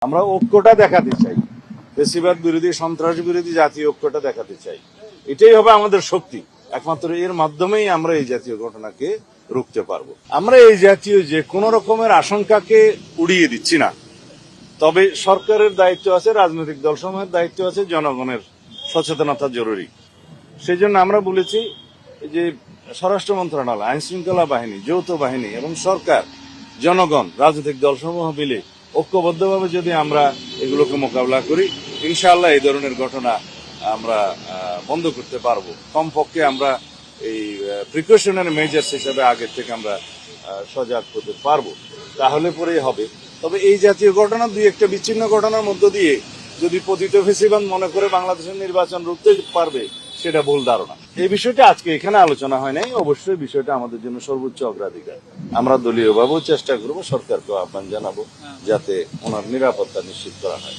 আমরা ঐক্যটা দেখাতে চাই, ফেসিবাদ বিরোধী সন্ত্রাস বিরোধী জাতীয় ঐক্যটা দেখাতে চাই। এটাই হবে আমাদের শক্তি। একমাত্র এর মাধ্যমেই আমরা এই জাতীয় ঘটনাকে রুখতে পারবো। আমরা এই জাতীয় যে কোন রকমের আশঙ্কাকে উড়িয়ে দিচ্ছি না, তবে সরকারের দায়িত্ব আছে, রাজনৈতিক দলসমূহের দায়িত্ব আছে, জনগণের সচেতনতা জরুরি। সেই জন্য আমরা বলেছি যে স্বরাষ্ট্র মন্ত্রণালয়, আইন শৃঙ্খলা বাহিনী, যৌথ বাহিনী এবং সরকার, জনগণ, রাজনৈতিক দলসমূহ মিলে ঐক্যবদ্ধভাবে যদি আমরা এগুলোকে মোকাবিলা করি, ইনশাআল্লাহ এই ধরনের ঘটনা আমরা বন্ধ করতে পারবো। কমপক্ষে আমরা এই প্রিকশনারি মেজার্স হিসেবে আগের থেকে আমরা সজাগ হতে পারবো, তাহলে পরেই হবে। তবে এই জাতীয় ঘটনা দুই একটা বিচ্ছিন্ন ঘটনার মধ্য দিয়ে যদি পতিত ফেসিবাদ মনে করে বাংলাদেশের নির্বাচন রুখতে পারবে, সেটা ভুল ধারণা। এই বিষয়টা আজকে এখানে আলোচনা হয় নাই। অবশ্যই বিষয়টা আমাদের জন্য সর্বোচ্চ অগ্রাধিকার। আমরা দলীয়ভাবেও চেষ্টা করব, সরকারকেও আহ্বান জানাবো যাতে ওনার নিরাপত্তা নিশ্চিত করা হয়।